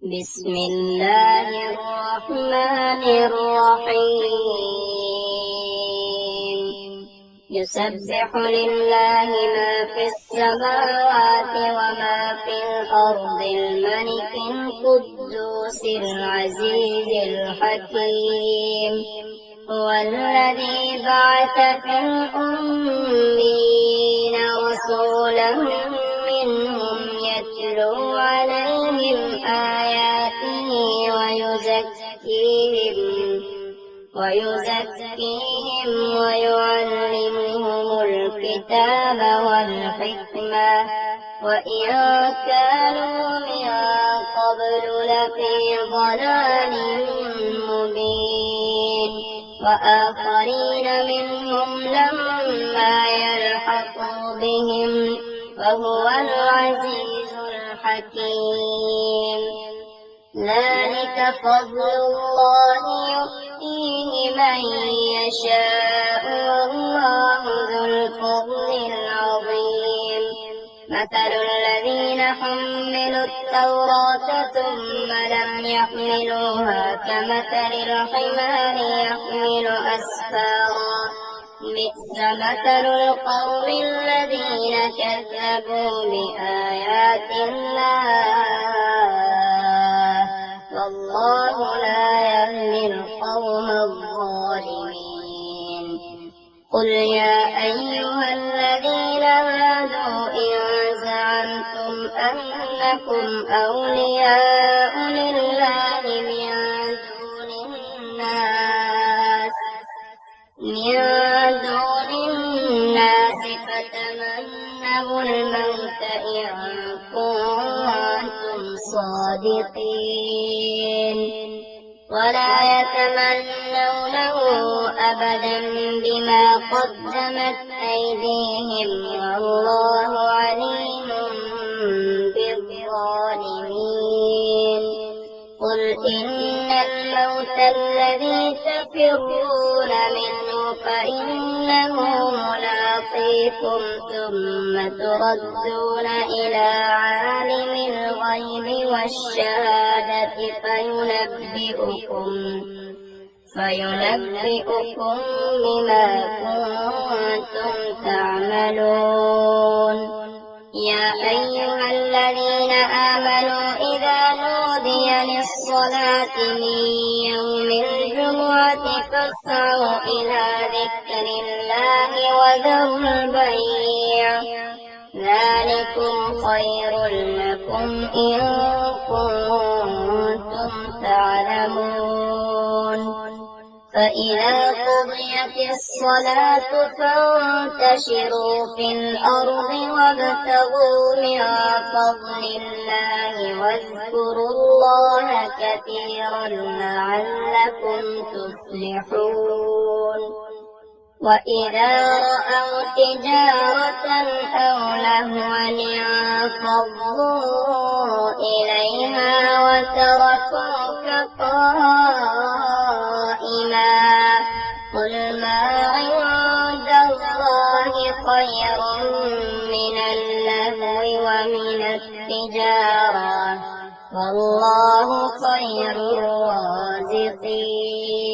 بسم الله الرحمن الرحيم يسبح لله ما في السماوات وما في الأرض الملك القدوس العزيز الحكيم هو الذي بعث في الأميين رسولا منهم يتلو عليهم آياته ويزكيهم ويعلمهم الكتاب والحكمة وإن كانوا من قبل لفي ضلال مبين وآخرين منهم لما يلحقوا بهم وهو العزيز الحكيم ذلك فضل الله يؤتيه من يشاء والله ذو الفضل العظيم مثل الذين حملوا التوراة ثم لم يحملوها كمثل الحمار يحمل أسفارا بئس مثل القوم الذين كذبوا بآيات الله والله لا يهدي القوم الظالمين قل يا أيها الذين هادوا إن زعمتم أنكم أولياء لله من دون الناس فتمنوا الموت إن كنتم صادقين ولا يتمنونه أبدا بما قدمت أيديهم والله عليم بالظالمين قل إن الموت الذي تفرون منه فإنه ملاقيكم ثم تردون إلى عالم الغيب والشهادة فينبئكم بما كنتم تعملون يا أيها الذين آمنوا إذا نودي للصلاة من يوم الجمعة فاسعوا إلى ذكر الله وذروا البيع ذلكم خير لكم إن كنتم تعلمون فإذا قضيت الصلاة فانتشروا في الأرض وابتغوا من فضل الله واذكروا الله كثيرا لعلكم تفلحون وإذا رأوا تجارة أو لهوا انفضوا إليها وتركوك قائما قل ما عند الله خير من اللهو ومن التجارة والله خير الرازقين